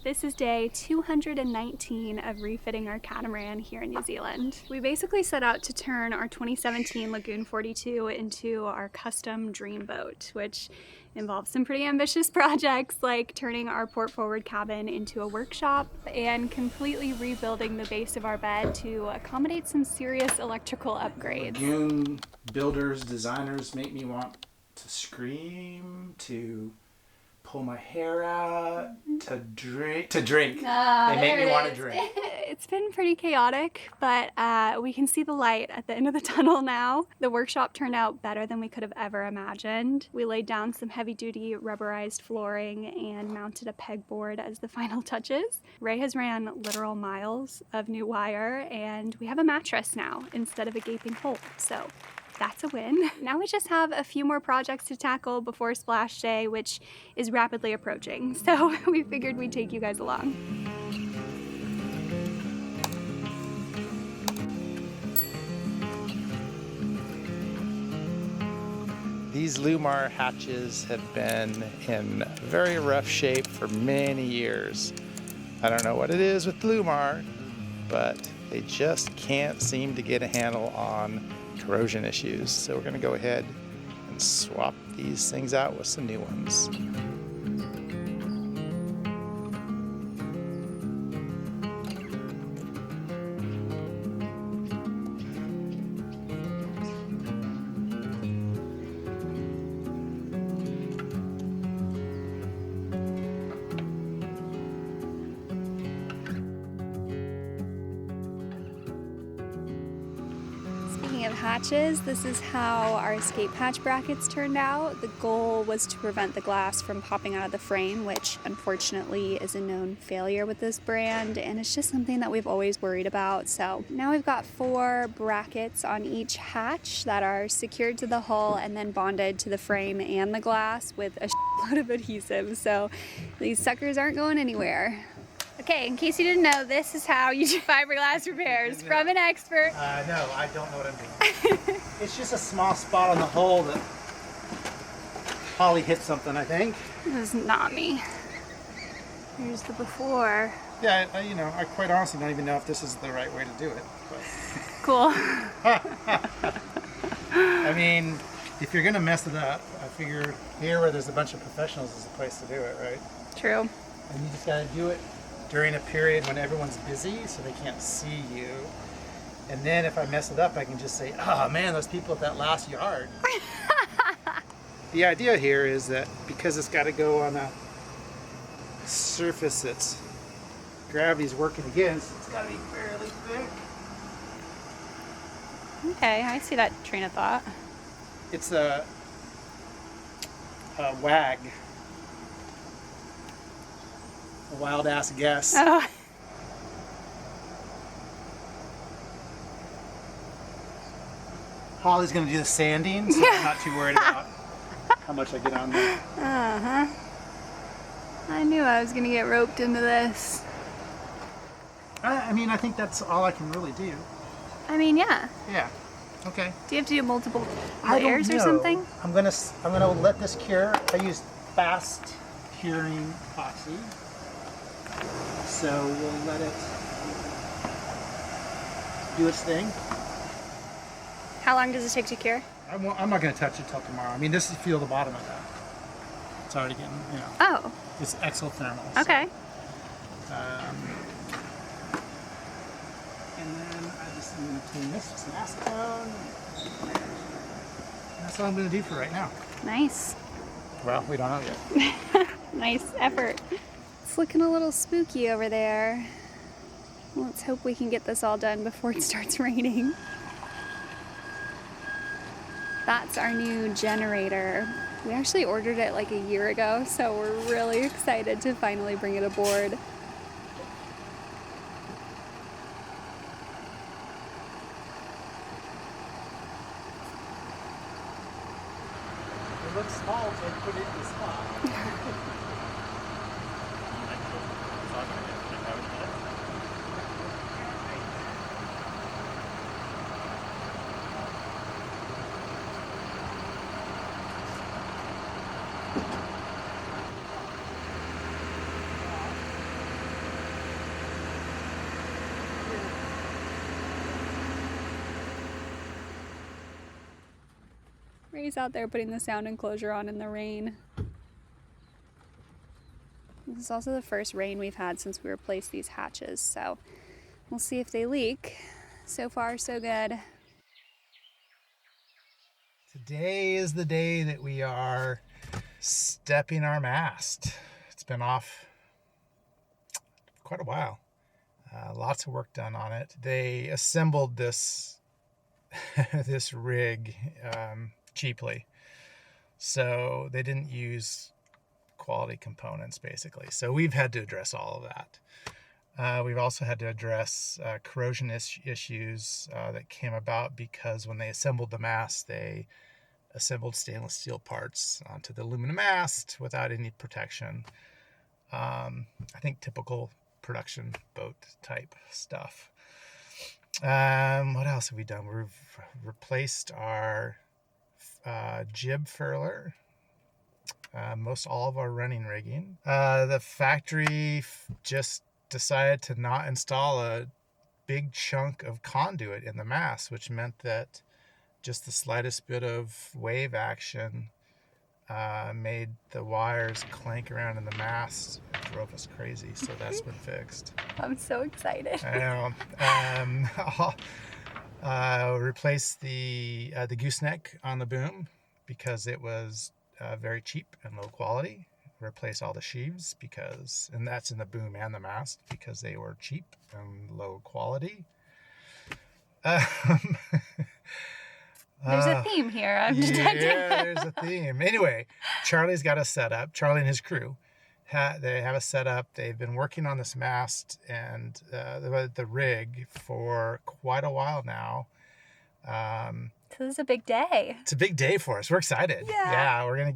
This is day 219 of refitting our catamaran here in New Zealand. We basically set out to turn our 2017 Lagoon 42 into our custom dream boat, which involves some pretty ambitious projects like turning our port forward cabin into a workshop and completely rebuilding the base of our bed to accommodate some serious electrical upgrades. Lagoon builders, designers make me want to scream, to pull my hair out, to drink. They make me want to drink. It's been pretty chaotic, but we can see the light at the end of the tunnel now. The workshop turned out better than we could have ever imagined. We laid down some heavy-duty rubberized flooring and mounted a pegboard as the final touches. Ray has ran literal miles of new wire, and we have a mattress now instead of a gaping hole, so that's a win. Now we just have a few more projects to tackle before splash day, which is rapidly approaching. So we figured we'd take you guys along. These Lumar hatches have been in very rough shape for many years. I don't know what it is with Lumar, but they just can't seem to get a handle on corrosion issues. So we're going to go ahead and swap these things out with some new ones. Speaking of hatches, this is how our escape hatch brackets turned out. The goal was to prevent the glass from popping out of the frame, which unfortunately is a known failure with this brand, and it's just something that we've always worried about. So now we've got 4 brackets on each hatch that are secured to the hull and then bonded to the frame and the glass with a load of adhesive. So these suckers aren't going anywhere. Okay, in case you didn't know, this is how you do fiberglass repairs from an expert. No, I don't know what I'm doing. It's just a small spot on the hull that Holly hit something, I think. This is not me. Here's the before. Yeah, I quite honestly don't even know if this is the right way to do it. But. Cool. I mean, if you're gonna mess it up, I figure here where there's a bunch of professionals is the place to do it, right? True. And you just gotta do it during a period when everyone's busy so they can't see you. And then if I mess it up, I can just say, oh man, those people at that last yard. The idea here is that because it's got to go on a surface that's gravity's working against, it's got to be fairly thick. Okay, I see that train of thought. It's a WAG. A wild ass guess. Oh. Holly's gonna do the sanding, so I'm not too worried about how much I get on there. Uh-huh. I knew I was gonna get roped into this. I mean, I think that's all I can really do. I mean, yeah. Yeah. Okay. Do you have to do multiple I don't layers or know. something? I'm gonna let this cure. I use fast curing epoxy. So we'll let it do its thing. How long does it take to cure? I'm not going to touch it till tomorrow. I mean, this is feel the bottom of that. It's already getting, Oh. It's exothermal. Okay. So, and then I'm going to clean this with some acetone. And that's all I'm going to do for right now. Nice. Well, we don't know yet. Nice effort. It's looking a little spooky over there. Let's hope we can get this all done before it starts raining. That's our new generator. We actually ordered it like a year ago, so we're really excited to finally bring it aboard. It looks small, so I put it in the spot. Ray's out there putting the sound enclosure on in the rain. This is also the first rain we've had since we replaced these hatches, so we'll see if they leak. So far, so good. Today is the day that we are stepping our mast. It's been off quite a while. Lots of work done on it. They assembled this this rig cheaply, so they didn't use quality components basically. So we've had to address all of that. We've also had to address corrosion issues that came about because when they assembled the mast, they assembled stainless steel parts onto the aluminum mast without any protection. I think typical production boat type stuff. What else have we done? We've replaced our jib furler, most all of our running rigging. The factory just decided to not install a big chunk of conduit in the mast, which meant that just the slightest bit of wave action made the wires clank around in the mast. It drove us crazy, so that's been fixed. I'm so excited. I know. Replaced the gooseneck on the boom because it was very cheap and low quality. Replace all the sheaves and that's in the boom and the mast, because they were cheap and low quality. There's a theme here I'm detecting. Yeah, there's a theme. Anyway, Charlie's got a setup. Charlie and his crew, they have a setup. They've been working on this mast and the rig for quite a while now. So this is a big day. It's a big day for us. We're excited. Yeah. We're gonna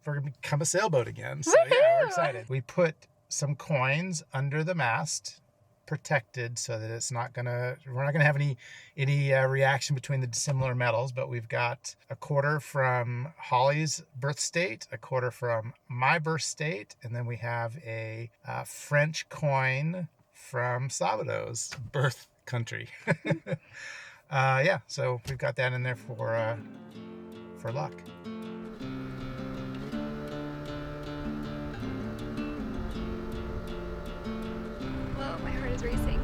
we're gonna become a sailboat again. So Woohoo! yeah, we're excited. We put some coins under the mast, protected so that we're not gonna have any reaction between the dissimilar metals. But we've got a quarter from Holly's birth state, a quarter from my birth state, and then we have a French coin from Salvador's birth country. So we've got that in there for luck. Whoa, my heart is racing.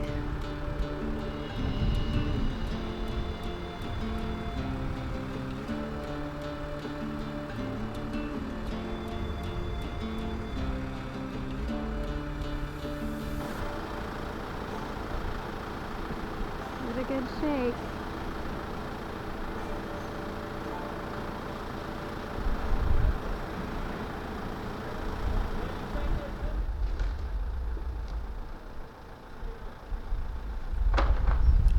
Give it a good shake.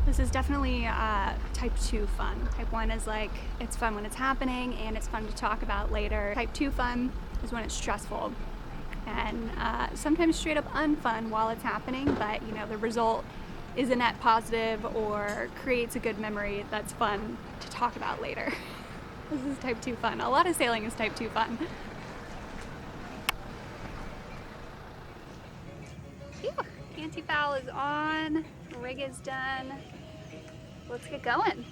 This is definitely type 2 fun. Type 1 is like, it's fun when it's happening and it's fun to talk about later. Type 2 fun is when it's stressful and sometimes straight up unfun while it's happening, but the result is a net positive or creates a good memory that's fun to talk about later. This is type 2 fun. A lot of sailing is type 2 fun. Phew. Anti-foul is on, rig is done. Let's get going.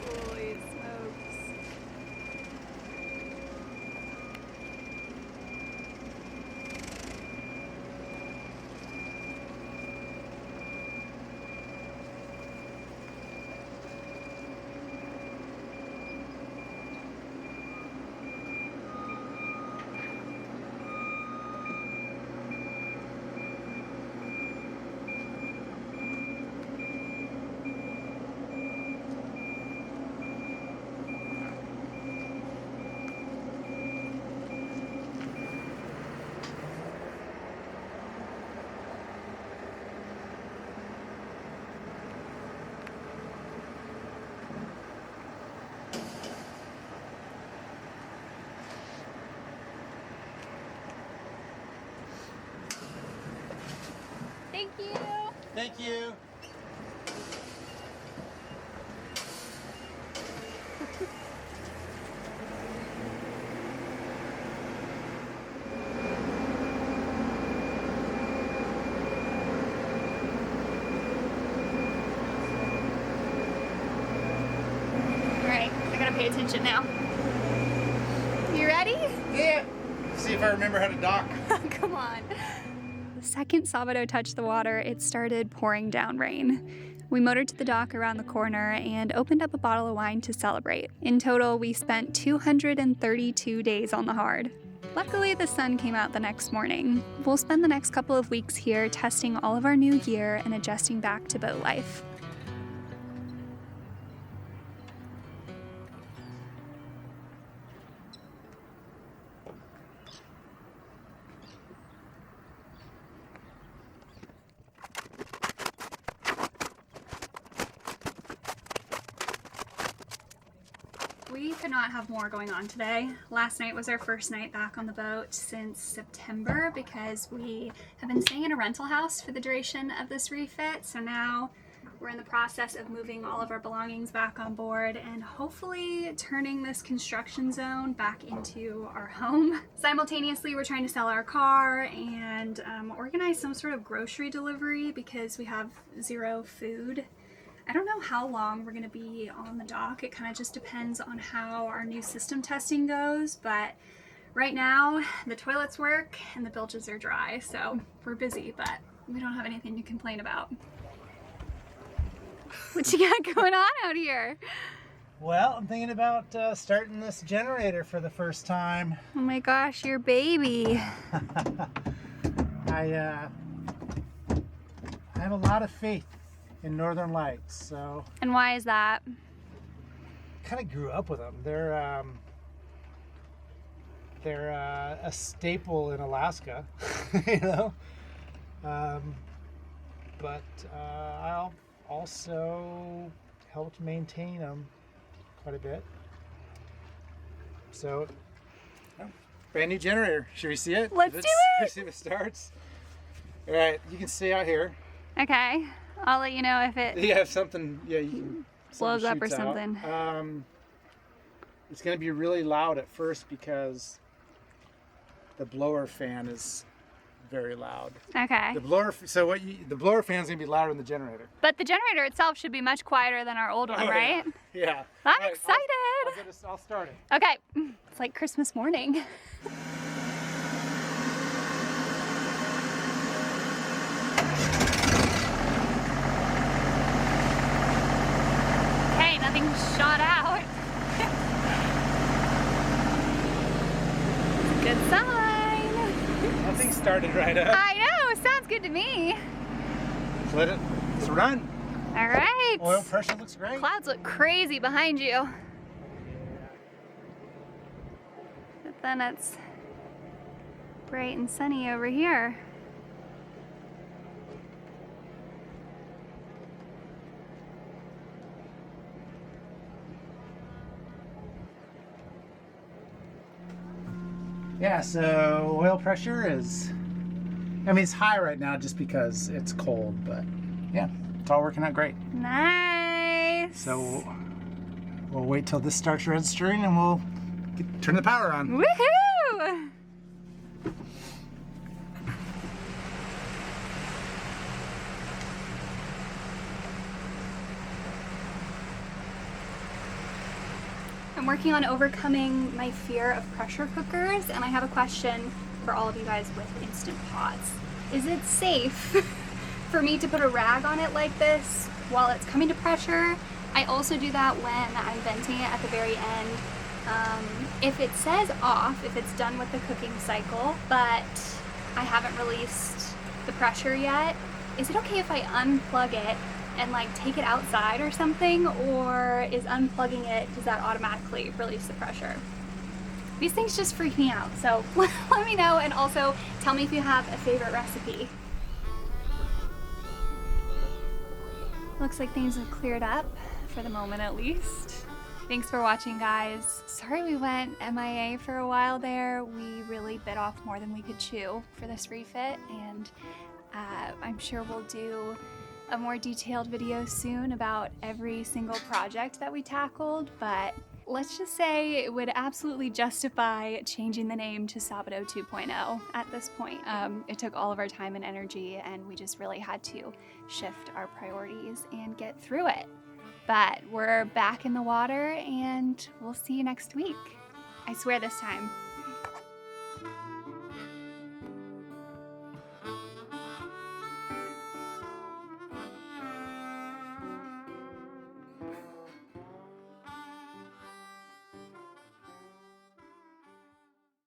Holy smokes. you. Thank you. Alright, I gotta pay attention now. You ready? Yeah. See if I remember how to dock. Come on. The second Salvador touched the water, it started pouring down rain. We motored to the dock around the corner and opened up a bottle of wine to celebrate. In total, we spent 232 days on the hard. Luckily, the sun came out the next morning. We'll spend the next couple of weeks here testing all of our new gear and adjusting back to boat life. We could not have more going on today. Last night was our first night back on the boat since September because we have been staying in a rental house for the duration of this refit. So now we're in the process of moving all of our belongings back on board and hopefully turning this construction zone back into our home. Simultaneously, we're trying to sell our car and organize some sort of grocery delivery because we have zero food. I don't know how long we're gonna be on the dock. It kind of just depends on how our new system testing goes, but right now the toilets work and the bilges are dry, so we're busy, but we don't have anything to complain about. What you got going on out here? Well, I'm thinking about starting this generator for the first time. Oh my gosh, your baby. I have a lot of faith in Northern Lights, so And why is that? kind of grew up with them. They're a staple in Alaska, you know. But I'll also helped maintain them quite a bit. So, brand new generator. Should we see it? Let's do it! See if it starts. All right, you can stay out here. Okay, I'll let you know if it Yeah, if something, yeah, you can. blows up or shoots out. something. It's going to be really loud at first because the blower fan is very loud. Okay. The blower, the blower fan's going to be louder than the generator. But the generator itself should be much quieter than our old one, Oh, right? Yeah. I'm All right, excited. I'll start it. Okay, it's like Christmas morning. Okay, nothing shot out. Good sign. Nothing started right up. I know, sounds good to me. Let's run. All right. Oil pressure looks great. Clouds look crazy behind you. But then it's bright and sunny over here. Yeah, so oil pressure is, I mean, it's high right now just because it's cold, but yeah, it's all working out great. Nice. So we'll wait till this starts registering and we'll turn the power on. Woohoo! I'm working on overcoming my fear of pressure cookers, and I have a question for all of you guys with Instant Pots. Is it safe for me to put a rag on it like this while it's coming to pressure? I also do that when I'm venting it at the very end. If it says off, if it's done with the cooking cycle, but I haven't released the pressure yet, is it okay if I unplug it and like take it outside or something, or is unplugging it, does that automatically release the pressure? These things just freak me out, so let me know, and also tell me if you have a favorite recipe. Looks like things have cleared up, for the moment at least. Thanks for watching, guys. Sorry we went MIA for a while there. We really bit off more than we could chew for this refit, and I'm sure we'll do a more detailed video soon about every single project that we tackled, but let's just say it would absolutely justify changing the name to Sabado 2.0 at this point. It took all of our time and energy, and we just really had to shift our priorities and get through it. But we're back in the water, and we'll see you next week. I swear this time.